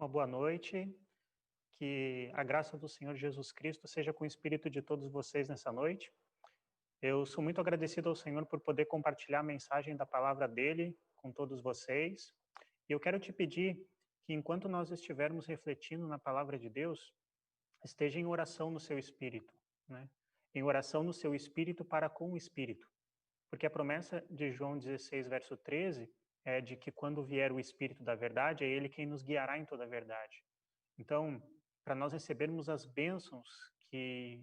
Uma boa noite, que a graça do Senhor Jesus Cristo seja com o espírito de todos vocês nessa noite. Eu sou muito agradecido ao Senhor por poder compartilhar a mensagem da palavra dele com todos vocês. E eu quero te pedir que enquanto nós estivermos refletindo na palavra de Deus, esteja em oração no seu espírito, né? Em oração no seu espírito para com o espírito. Porque a promessa de João 16, verso 13, é de que quando vier o Espírito da verdade, é ele quem nos guiará em toda a verdade. Então, para nós recebermos as bênçãos que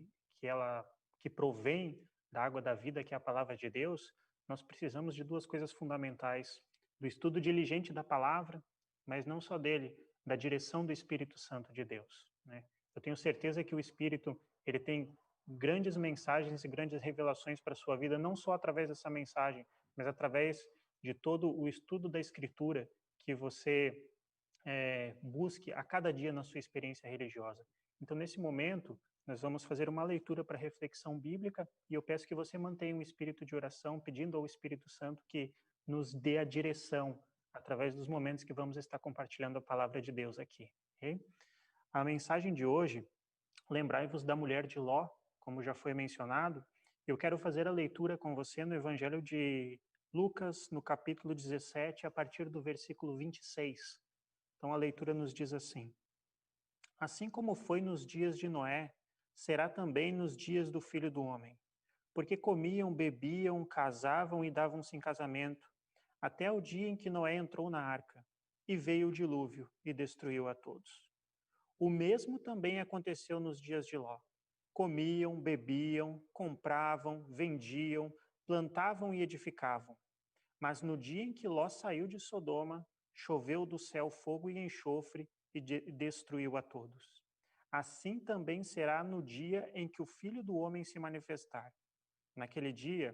provém da água da vida, que é a palavra de Deus, nós precisamos de duas coisas fundamentais: do estudo diligente da palavra, mas não só dele, da direção do Espírito Santo de Deus, né? Eu tenho certeza que o Espírito, ele tem grandes mensagens e grandes revelações para a sua vida, não só através dessa mensagem, mas através de todo o estudo da Escritura que você busque a cada dia na sua experiência religiosa. Então, nesse momento, nós vamos fazer uma leitura para reflexão bíblica e eu peço que você mantenha um espírito de oração, pedindo ao Espírito Santo que nos dê a direção através dos momentos que vamos estar compartilhando a palavra de Deus aqui. Okay? A mensagem de hoje, lembrai-vos da mulher de Ló, como já foi mencionado. Eu quero fazer a leitura com você no Evangelho de Lucas, no capítulo 17, a partir do versículo 26. Então a leitura nos diz assim: Assim como foi nos dias de Noé, será também nos dias do Filho do Homem. Porque comiam, bebiam, casavam e davam-se em casamento, até o dia em que Noé entrou na arca, e veio o dilúvio e destruiu a todos. O mesmo também aconteceu nos dias de Ló. Comiam, bebiam, compravam, vendiam, plantavam e edificavam. Mas no dia em que Ló saiu de Sodoma, choveu do céu fogo e enxofre e destruiu a todos. Assim também será no dia em que o Filho do Homem se manifestar. Naquele dia,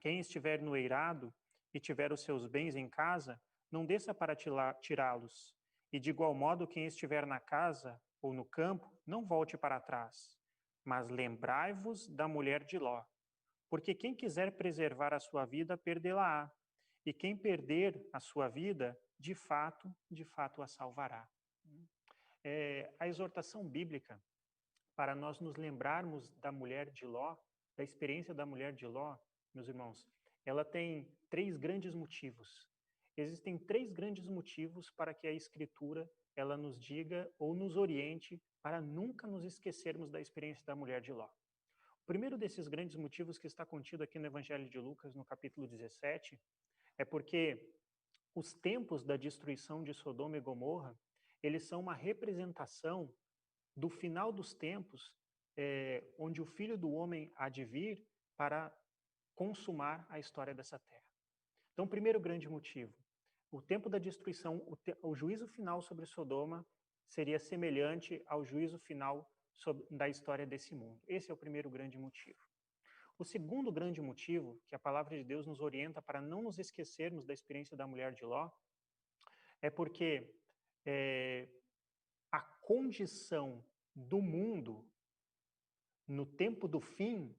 quem estiver no eirado e tiver os seus bens em casa, não desça para tirá-los. E de igual modo, quem estiver na casa ou no campo, não volte para trás. Mas lembrai-vos da mulher de Ló. Porque quem quiser preservar a sua vida, perdê-la-á. E quem perder a sua vida, de fato a salvará. A exortação bíblica, para nós nos lembrarmos da mulher de Ló, da experiência da mulher de Ló, meus irmãos, ela tem três grandes motivos. Existem três grandes motivos para que a Escritura ela nos diga ou nos oriente para nunca nos esquecermos da experiência da mulher de Ló. O primeiro desses grandes motivos que está contido aqui no Evangelho de Lucas, no capítulo 17, é porque os tempos da destruição de Sodoma e Gomorra, eles são uma representação do final dos tempos, onde o Filho do Homem há de vir para consumar a história dessa terra. Então, primeiro grande motivo, o tempo da destruição, o juízo final sobre Sodoma seria semelhante ao juízo final da história desse mundo. Esse é o primeiro grande motivo. O segundo grande motivo que a palavra de Deus nos orienta para não nos esquecermos da experiência da mulher de Ló é porque a condição do mundo no tempo do fim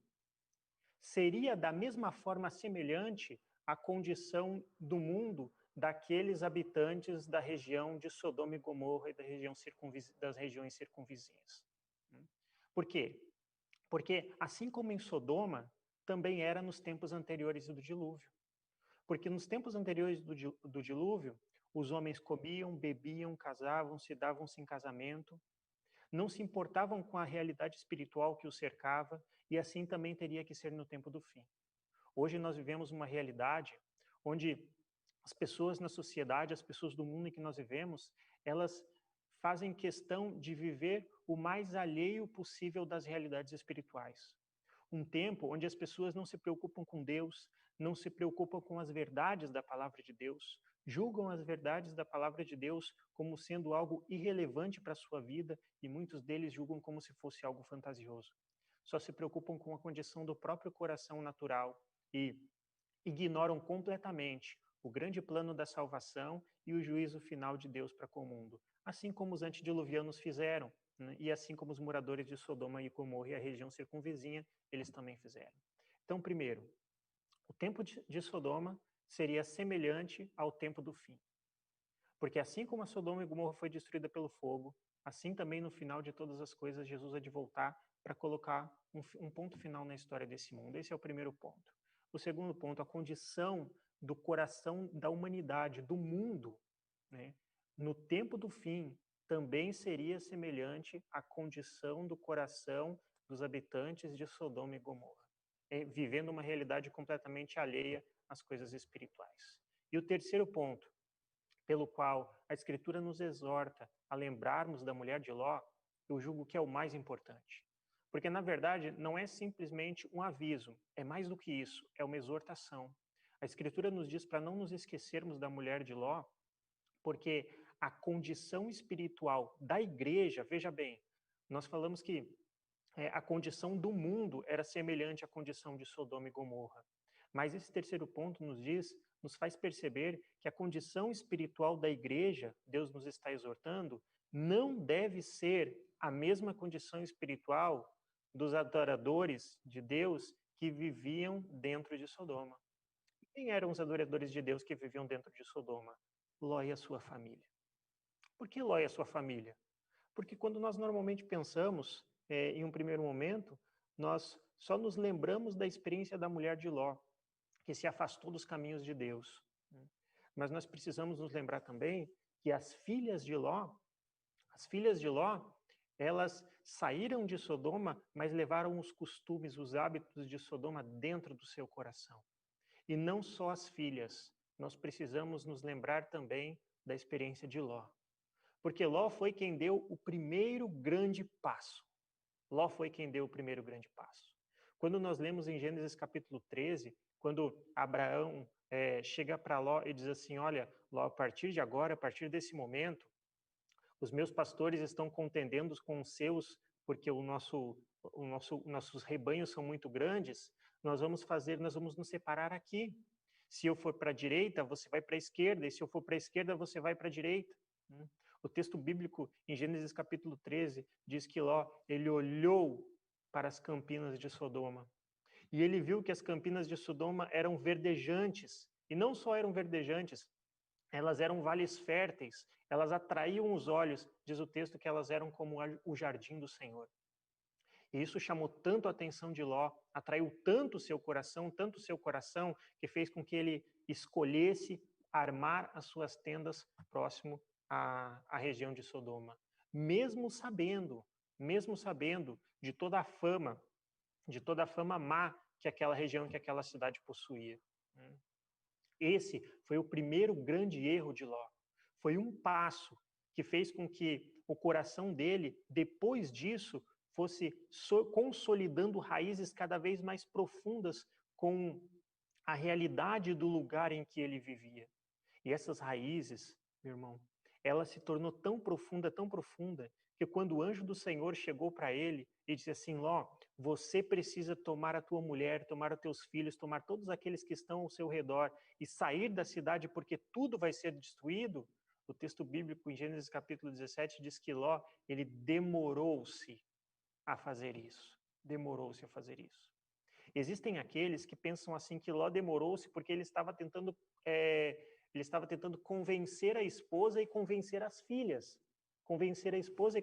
seria da mesma forma semelhante à condição do mundo daqueles habitantes da região de Sodoma e Gomorra e das regiões circunvizinhas. Por quê? Porque assim como em Sodoma, também era nos tempos anteriores do dilúvio. Porque nos tempos anteriores do dilúvio, os homens comiam, bebiam, casavam-se, davam-se em casamento, não se importavam com a realidade espiritual que os cercava, e assim também teria que ser no tempo do fim. Hoje nós vivemos uma realidade onde as pessoas na sociedade, as pessoas do mundo em que nós vivemos, elas fazem questão de viver o mais alheio possível das realidades espirituais. Um tempo onde as pessoas não se preocupam com Deus, não se preocupam com as verdades da palavra de Deus, julgam as verdades da palavra de Deus como sendo algo irrelevante para a sua vida e muitos deles julgam como se fosse algo fantasioso. Só se preocupam com a condição do próprio coração natural e ignoram completamente o grande plano da salvação e o juízo final de Deus para com o mundo, assim como os antediluvianos fizeram, né? E assim como os moradores de Sodoma e Gomorra e a região circunvizinha, eles também fizeram. Então, primeiro, o tempo de Sodoma seria semelhante ao tempo do fim. Porque assim como a Sodoma e Gomorra foi destruída pelo fogo, assim também no final de todas as coisas, Jesus há de voltar para colocar um ponto final na história desse mundo. Esse é o primeiro ponto. O segundo ponto, a condição do coração da humanidade, do mundo, né, no tempo do fim, também seria semelhante à condição do coração dos habitantes de Sodoma e Gomorra, vivendo uma realidade completamente alheia às coisas espirituais. E o terceiro ponto, pelo qual a Escritura nos exorta a lembrarmos da mulher de Ló, eu julgo que é o mais importante. Porque, na verdade, não é simplesmente um aviso, é mais do que isso, é uma exortação. A Escritura nos diz para não nos esquecermos da mulher de Ló, porque a condição espiritual da igreja, veja bem, nós falamos que a condição do mundo era semelhante à condição de Sodoma e Gomorra. Mas esse terceiro ponto nos faz perceber que a condição espiritual da igreja, Deus nos está exortando, não deve ser a mesma condição espiritual dos adoradores de Deus que viviam dentro de Sodoma. Quem eram os adoradores de Deus que viviam dentro de Sodoma? Ló e a sua família. Por que Ló e a sua família? Porque quando nós normalmente pensamos, em um primeiro momento, nós só nos lembramos da experiência da mulher de Ló, que se afastou dos caminhos de Deus. Mas nós precisamos nos lembrar também que as filhas de Ló, elas saíram de Sodoma, mas levaram os costumes, os hábitos de Sodoma dentro do seu coração. E não só as filhas, nós precisamos nos lembrar também da experiência de Ló. Porque Ló foi quem deu o primeiro grande passo. Ló foi quem deu o primeiro grande passo. Quando nós lemos em Gênesis capítulo 13, quando Abraão chega para Ló e diz assim, olha, Ló, a partir de agora, a partir desse momento, os meus pastores estão contendendo com os seus, porque nossos rebanhos são muito grandes, nós vamos nos separar aqui. Se eu for para a direita, você vai para a esquerda, e se eu for para a esquerda, você vai para a direita. O texto bíblico, em Gênesis capítulo 13, diz que Ló, ele olhou para as campinas de Sodoma. E ele viu que as campinas de Sodoma eram verdejantes. E não só eram verdejantes, elas eram vales férteis. Elas atraíam os olhos. Diz o texto que elas eram como o jardim do Senhor. E isso chamou tanto a atenção de Ló, atraiu tanto o seu coração, que fez com que ele escolhesse armar as suas tendas próximo à região de Sodoma. Mesmo sabendo de toda a fama má que aquela região, que aquela cidade possuía. Esse foi o primeiro grande erro de Ló. Foi um passo que fez com que o coração dele, depois disso, fosse consolidando raízes cada vez mais profundas com a realidade do lugar em que ele vivia. E essas raízes, meu irmão, ela se tornou tão profunda, que quando o anjo do Senhor chegou para ele e disse assim, Ló, você precisa tomar a tua mulher, tomar os teus filhos, tomar todos aqueles que estão ao seu redor e sair da cidade porque tudo vai ser destruído. O texto bíblico em Gênesis capítulo 17 diz que Ló, ele demorou-se a fazer isso. Existem aqueles que pensam assim que Ló demorou-se porque ele estava tentando convencer a esposa e convencer as filhas. Convencer a esposa e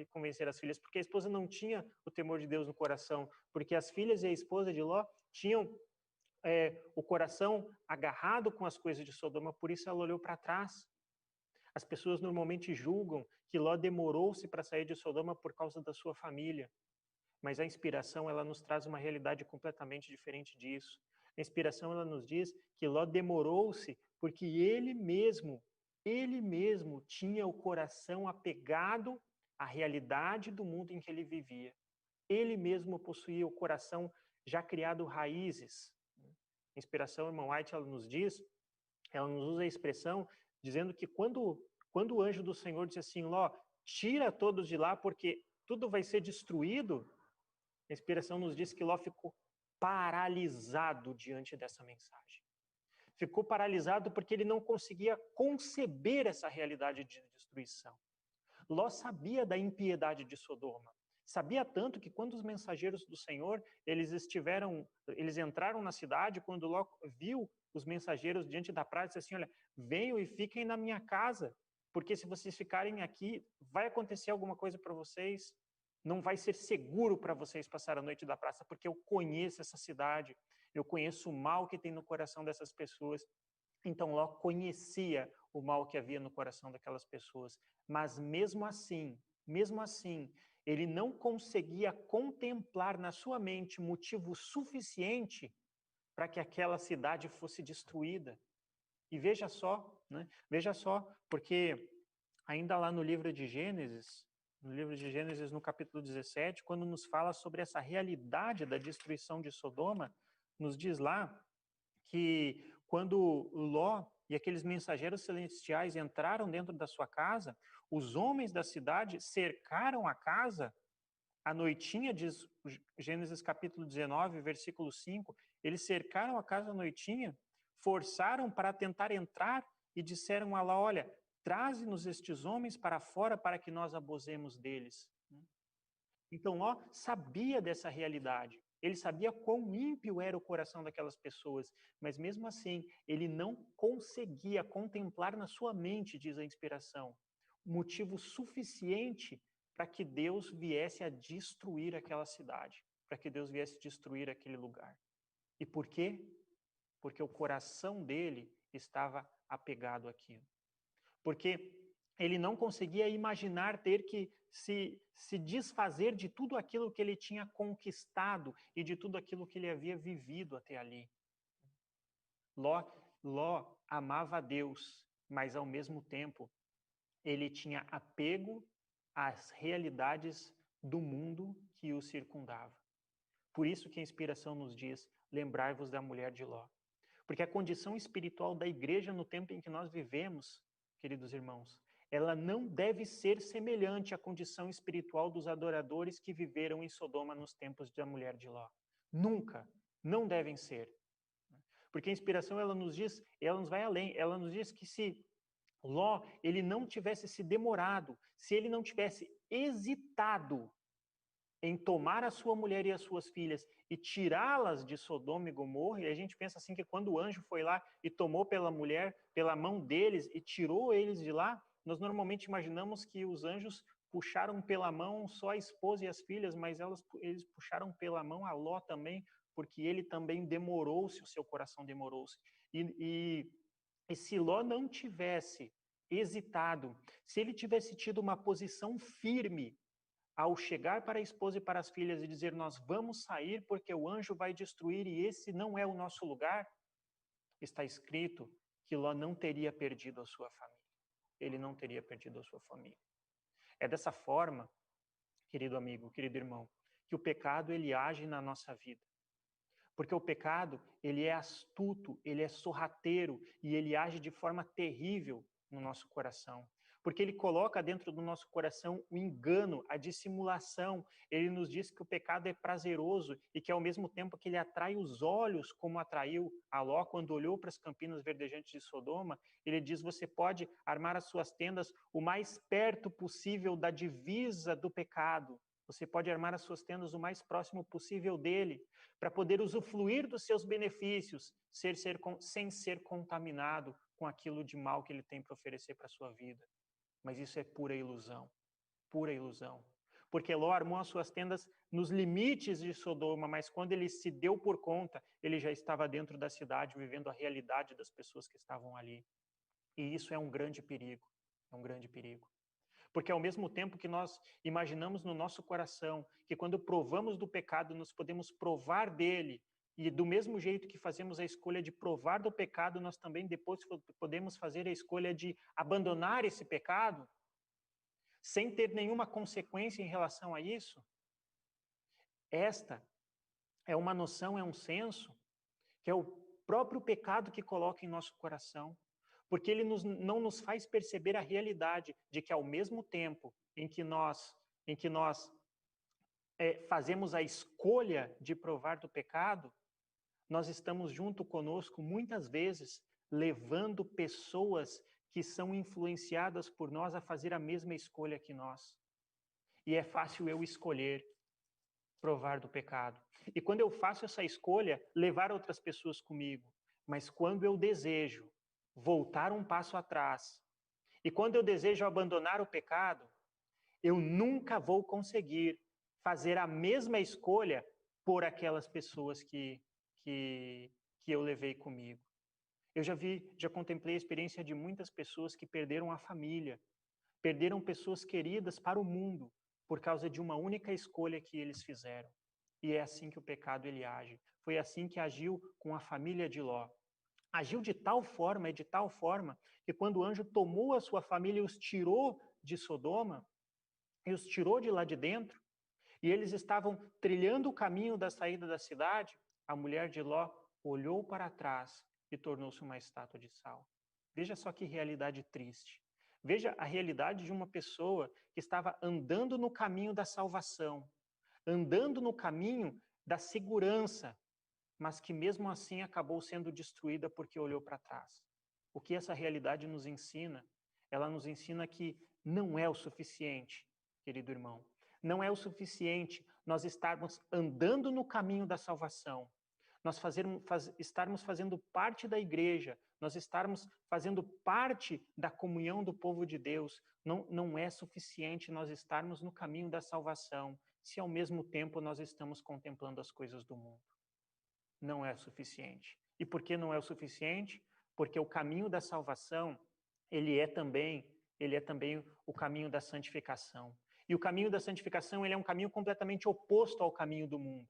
convencer as filhas, porque a esposa não tinha o temor de Deus no coração, porque as filhas e a esposa de Ló tinham o coração agarrado com as coisas de Sodoma, por isso ela olhou para trás. As pessoas normalmente julgam que Ló demorou-se para sair de Sodoma por causa da sua família. Mas a inspiração, ela nos traz uma realidade completamente diferente disso. A inspiração, ela nos diz que Ló demorou-se porque ele mesmo tinha o coração apegado à realidade do mundo em que ele vivia. Ele mesmo possuía o coração já criado raízes. A inspiração, irmão White, ela nos usa a expressão dizendo que quando o anjo do Senhor disse assim, Ló, tira todos de lá porque tudo vai ser destruído, a inspiração nos diz que Ló ficou paralisado diante dessa mensagem. Ficou paralisado porque ele não conseguia conceber essa realidade de destruição. Ló sabia da impiedade de Sodoma, Sabia tanto que quando os mensageiros do Senhor, eles entraram na cidade, quando Ló viu os mensageiros diante da praia, disse assim, olha, venham e fiquem na minha casa, porque se vocês ficarem aqui, vai acontecer alguma coisa para vocês, não vai ser seguro para vocês passar a noite da praça, porque eu conheço essa cidade, eu conheço o mal que tem no coração dessas pessoas. Então Ló conhecia o mal que havia no coração daquelas pessoas, mas mesmo assim, ele não conseguia contemplar na sua mente motivo suficiente para que aquela cidade fosse destruída. E veja só, né? Veja só, porque ainda lá no livro de Gênesis, no capítulo 17, quando nos fala sobre essa realidade da destruição de Sodoma, nos diz lá que quando Ló e aqueles mensageiros celestiais entraram dentro da sua casa, os homens da cidade cercaram a casa à noitinha, diz Gênesis capítulo 19, versículo 5, eles cercaram a casa à noitinha, forçaram para tentar entrar e disseram a Ló, olha, traze-nos estes homens para fora para que nós abusemos deles. Então Ló sabia dessa realidade. Ele sabia quão ímpio era o coração daquelas pessoas, mas mesmo assim, ele não conseguia contemplar na sua mente, diz a inspiração, motivo suficiente para que Deus viesse a destruir aquela cidade, para que Deus viesse a destruir aquele lugar. E por quê? Porque o coração dele estava apegado àquilo. Porque ele não conseguia imaginar ter que se desfazer de tudo aquilo que ele tinha conquistado e de tudo aquilo que ele havia vivido até ali. Ló amava a Deus, mas ao mesmo tempo ele tinha apego às realidades do mundo que o circundava. Por isso que a inspiração nos diz, lembrai-vos da mulher de Ló. Porque a condição espiritual da igreja no tempo em que nós vivemos, queridos irmãos, ela não deve ser semelhante à condição espiritual dos adoradores que viveram em Sodoma nos tempos da mulher de Ló. Nunca, não devem ser. Porque a inspiração, ela nos vai além, ela nos diz que se Ló, ele não tivesse se demorado, se ele não tivesse hesitado em tomar a sua mulher e as suas filhas e tirá-las de Sodoma e Gomorra, e a gente pensa assim que quando o anjo foi lá e tomou pela mulher, pela mão deles e tirou eles de lá, nós normalmente imaginamos que os anjos puxaram pela mão só a esposa e as filhas, mas eles puxaram pela mão a Ló também, porque ele também demorou-se, o seu coração demorou-se. E se Ló não tivesse hesitado, se ele tivesse tido uma posição firme ao chegar para a esposa e para as filhas e dizer, nós vamos sair porque o anjo vai destruir e esse não é o nosso lugar, está escrito que Ló não teria perdido a sua família. Ele não teria perdido a sua família. É dessa forma, querido amigo, querido irmão, que o pecado ele age na nossa vida. Porque o pecado, ele é astuto, ele é sorrateiro e ele age de forma terrível no nosso coração. Porque ele coloca dentro do nosso coração o engano, a dissimulação. Ele nos diz que o pecado é prazeroso e que ao mesmo tempo que ele atrai os olhos, como atraiu a Ló quando olhou para as campinas verdejantes de Sodoma, ele diz, você pode armar as suas tendas o mais perto possível da divisa do pecado. Você pode armar as suas tendas o mais próximo possível dele, para poder usufruir dos seus benefícios, sem ser contaminado com aquilo de mal que ele tem para oferecer para a sua vida. Mas isso é pura ilusão, pura ilusão. Porque Ló armou as suas tendas nos limites de Sodoma, mas quando ele se deu por conta, ele já estava dentro da cidade, vivendo a realidade das pessoas que estavam ali. E isso é um grande perigo, é um grande perigo. Porque ao mesmo tempo que nós imaginamos no nosso coração que quando provamos do pecado, nós podemos provar dele, e do mesmo jeito que fazemos a escolha de provar do pecado, nós também depois podemos fazer a escolha de abandonar esse pecado, sem ter nenhuma consequência em relação a isso. Esta é uma noção, é um senso, que é o próprio pecado que coloca em nosso coração. Porque ele não nos faz perceber a realidade de que ao mesmo tempo em que nós fazemos a escolha de provar do pecado, nós estamos junto conosco muitas vezes levando pessoas que são influenciadas por nós a fazer a mesma escolha que nós. E é fácil eu escolher provar do pecado. E quando eu faço essa escolha, levar outras pessoas comigo. Mas quando eu desejo voltar um passo atrás, e quando eu desejo abandonar o pecado, eu nunca vou conseguir fazer a mesma escolha por aquelas pessoas que eu levei comigo. Eu já contemplei a experiência de muitas pessoas que perderam a família, perderam pessoas queridas para o mundo por causa de uma única escolha que eles fizeram. E é assim que o pecado ele age. Foi assim que agiu com a família de Ló. Agiu de tal forma, que quando o anjo tomou a sua família e os tirou de Sodoma, e os tirou de lá de dentro, e eles estavam trilhando o caminho da saída da cidade, a mulher de Ló olhou para trás e tornou-se uma estátua de sal. Veja só que realidade triste. Veja a realidade de uma pessoa que estava andando no caminho da salvação, andando no caminho da segurança, mas que mesmo assim acabou sendo destruída porque olhou para trás. O que essa realidade nos ensina? Ela nos ensina que não é o suficiente, querido irmão. Não é o suficiente nós estarmos andando no caminho da salvação, nós estarmos fazendo parte da igreja, nós estarmos fazendo parte da comunhão do povo de Deus. Não é suficiente nós estarmos no caminho da salvação, se ao mesmo tempo nós estamos contemplando as coisas do mundo. Não é suficiente. E por que não é o suficiente? Porque o caminho da salvação, ele é também o caminho da santificação. E o caminho da santificação, ele é um caminho completamente oposto ao caminho do mundo.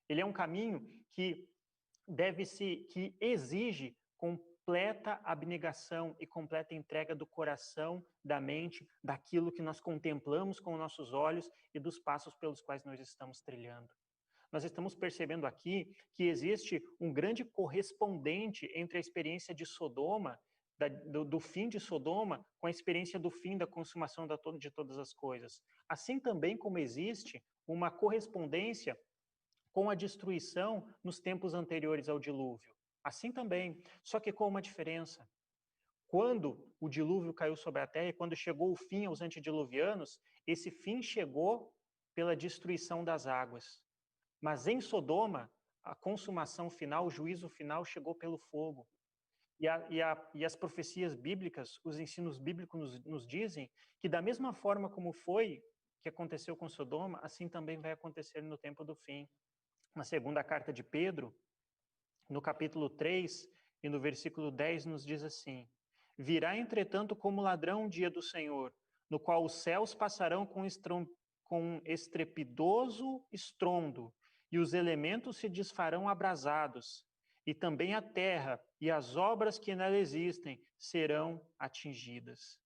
Ele é um caminho que que exige completa abnegação e completa entrega do coração, da mente, daquilo que nós contemplamos com nossos olhos e dos passos pelos quais nós estamos trilhando. Nós estamos percebendo aqui que existe um grande correspondente entre a experiência de Sodoma, do fim de Sodoma, com a experiência do fim da consumação de todas as coisas. Assim também como existe uma correspondência com a destruição nos tempos anteriores ao dilúvio. Assim também, só que com uma diferença. Quando o dilúvio caiu sobre a terra e quando chegou o fim aos antediluvianos, esse fim chegou pela destruição das águas. Mas em Sodoma, a consumação final, o juízo final chegou pelo fogo. E as profecias bíblicas, os ensinos bíblicos nos dizem que da mesma forma como foi que aconteceu com Sodoma, assim também vai acontecer no tempo do fim. Na segunda carta de Pedro, no capítulo 3 e no versículo 10, nos diz assim: Virá, entretanto, como ladrão o dia do Senhor, no qual os céus passarão com estrepidoso estrondo, e os elementos se desfarão abrasados, e também a terra e as obras que nela existem serão atingidas.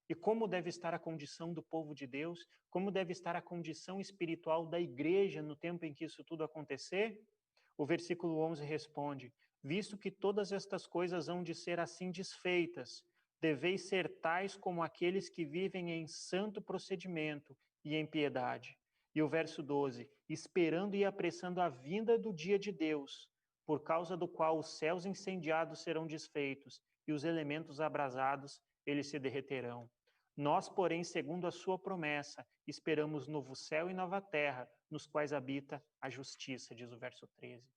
E como deve estar a condição do povo de Deus? Como deve estar a condição espiritual da igreja no tempo em que isso tudo acontecer? O versículo 11 responde: Visto que todas estas coisas hão de ser assim desfeitas, deveis ser tais como aqueles que vivem em santo procedimento e em piedade. E o verso 12: Esperando e apressando a vinda do dia de Deus, por causa do qual os céus incendiados serão desfeitos e os elementos abrasados, eles se derreterão. Nós, porém, segundo a sua promessa, esperamos novo céu e nova terra, nos quais habita a justiça, diz o verso 13.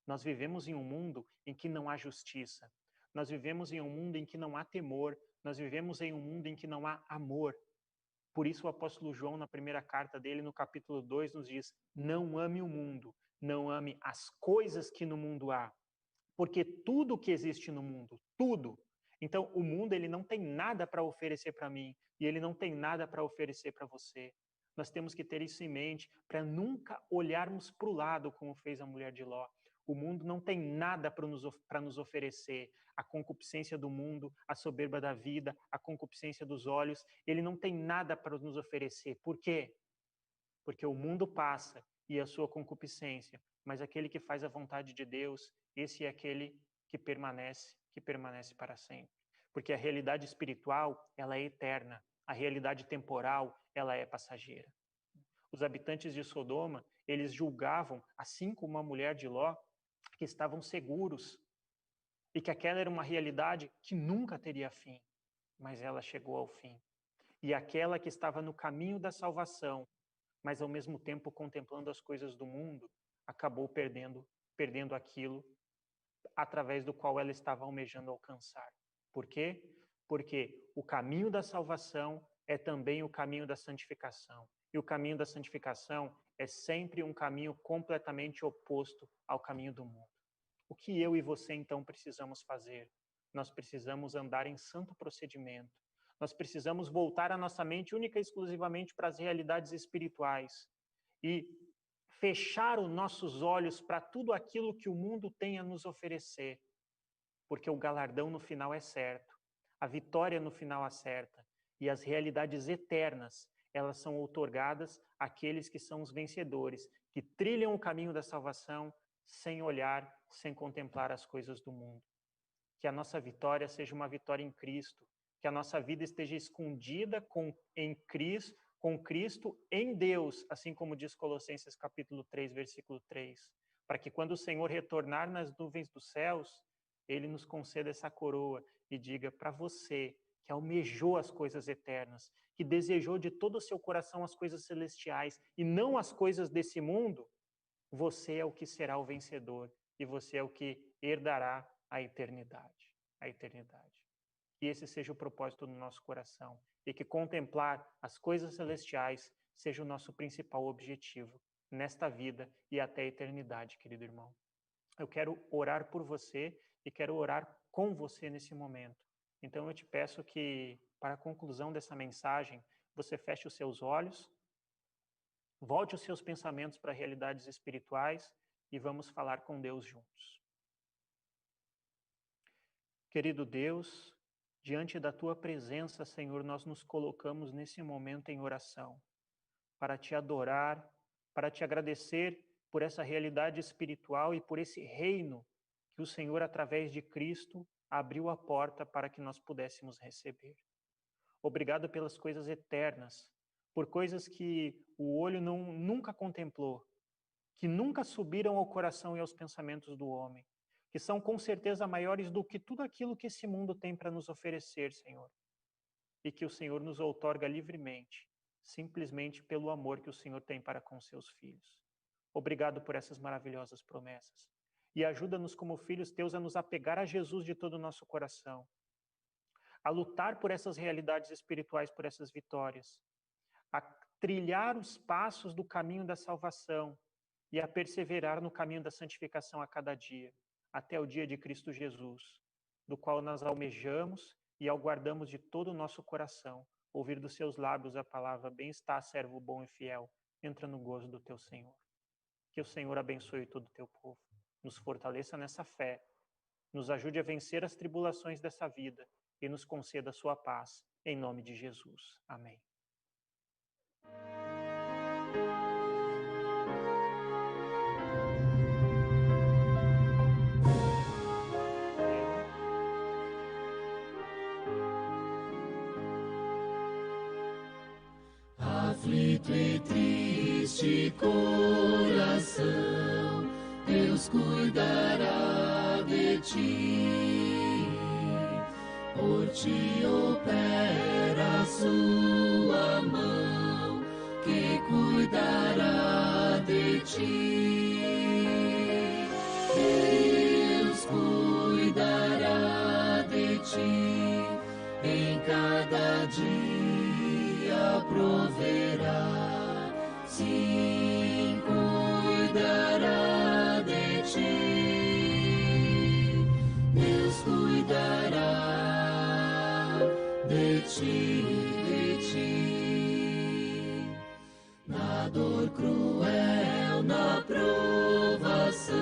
Nós vivemos em um mundo em que não há justiça. Nós vivemos em um mundo em que não há temor. Nós vivemos em um mundo em que não há amor. Por isso o apóstolo João, na primeira carta dele, no capítulo 2, nos diz: não ame o mundo, não ame as coisas que no mundo há. Porque tudo que existe no mundo, tudo. Então, o mundo ele não tem nada para oferecer para mim e ele não tem nada para oferecer para você. Nós temos que ter isso em mente para nunca olharmos para o lado como fez a mulher de Ló. O mundo não tem nada para nos oferecer. A concupiscência do mundo, a soberba da vida, a concupiscência dos olhos, ele não tem nada para nos oferecer. Por quê? Porque o mundo passa e a sua concupiscência, mas aquele que faz a vontade de Deus, esse é aquele que permanece para sempre. Porque a realidade espiritual, ela é eterna. A realidade temporal, ela é passageira. Os habitantes de Sodoma, eles julgavam, assim como a mulher de Ló, que estavam seguros e que aquela era uma realidade que nunca teria fim, mas ela chegou ao fim. e aquela que estava no caminho da salvação, mas ao mesmo tempo contemplando as coisas do mundo, acabou perdendo aquilo através do qual ela estava almejando alcançar. Por quê? Porque o caminho da salvação é também o caminho da santificação. E o caminho da santificação é sempre um caminho completamente oposto ao caminho do mundo. O que eu e você, então, precisamos fazer? Nós precisamos andar em santo procedimento. Nós precisamos voltar a nossa mente única e exclusivamente para as realidades espirituais e fechar os nossos olhos para tudo aquilo que o mundo tem a nos oferecer, porque o galardão no final é certo, a vitória no final é certa, e as realidades eternas, elas são outorgadas àqueles que são os vencedores, que trilham o caminho da salvação sem olhar, sem contemplar as coisas do mundo. Que a nossa vitória seja uma vitória em Cristo, que a nossa vida esteja escondida com Cristo em Deus, assim como diz Colossenses capítulo 3, versículo 3, para que quando o Senhor retornar nas nuvens dos céus, Ele nos conceda essa coroa e diga para você, que almejou as coisas eternas, que desejou de todo o seu coração as coisas celestiais e não as coisas desse mundo, você é o que será o vencedor e você é o que herdará a eternidade. A eternidade. Que esse seja o propósito do nosso coração e que contemplar as coisas celestiais seja o nosso principal objetivo nesta vida e até a eternidade, querido irmão. Eu quero orar por você e quero orar com você nesse momento. Então eu te peço que, para a conclusão dessa mensagem, você feche os seus olhos, volte os seus pensamentos para realidades espirituais e vamos falar com Deus juntos. Querido Deus, diante da Tua presença, Senhor, nós nos colocamos nesse momento em oração, para Te adorar, para Te agradecer por essa realidade espiritual e por esse reino que o Senhor, através de Cristo, abriu a porta para que nós pudéssemos receber. Obrigado pelas coisas eternas, por coisas que o olho nunca contemplou, que nunca subiram ao coração e aos pensamentos do homem, que são com certeza maiores do que tudo aquilo que esse mundo tem para nos oferecer, Senhor. E que o Senhor nos outorga livremente, simplesmente pelo amor que o Senhor tem para com seus filhos. Obrigado por essas maravilhosas promessas. E ajuda-nos como filhos teus a nos apegar a Jesus de todo o nosso coração, a lutar por essas realidades espirituais, por essas vitórias, a trilhar os passos do caminho da salvação e a perseverar no caminho da santificação a cada dia, até o dia de Cristo Jesus, do qual nós almejamos e aguardamos de todo o nosso coração, ouvir dos seus lábios a palavra: bem está, servo bom e fiel, entra no gozo do teu Senhor. Que o Senhor abençoe todo o teu povo, nos fortaleça nessa fé, nos ajude a vencer as tribulações dessa vida e nos conceda a sua paz, em nome de Jesus. Amém. Aflito e triste coração, Deus cuidará de ti. Por ti opera a sua mão, que cuidará de ti. Deus cuidará de ti em cada dia. Proverá, sim, cuidará de ti. Deus cuidará de ti. Na dor cruel, na provação,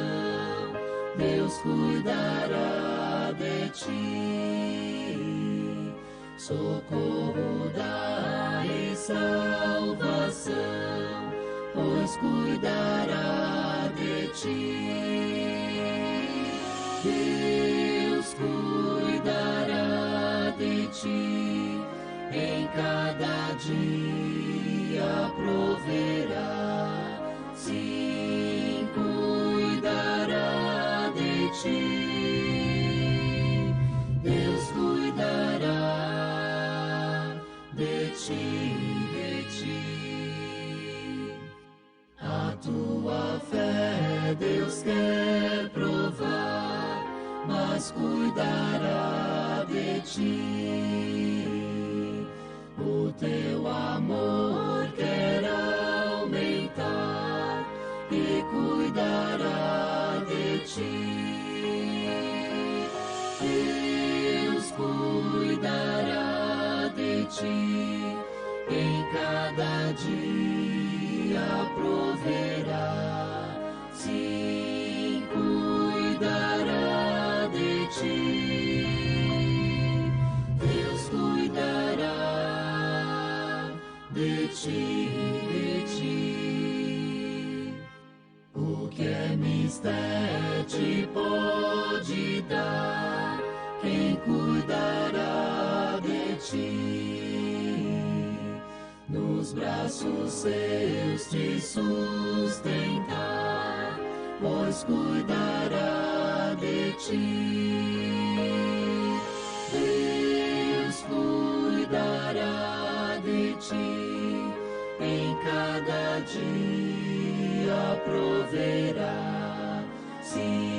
Deus cuidará de ti. Socorro dai, salvação, pois cuidará de ti. Deus cuidará de ti, em cada dia proverá, sim, cuidará de ti. Deus cuidará de ti. A tua fé Deus quer provar, mas cuidará de ti. O teu amor quer aumentar e cuidará de ti. Deus cuidará de ti, em cada dia proverá. Sim, cuidará de ti. Deus cuidará de ti, O que é mister te pode dar, quem cuidará de ti. Nos braços seus te sustentar, pois cuidará de ti. Deus cuidará de ti, em cada dia proverá. Sim,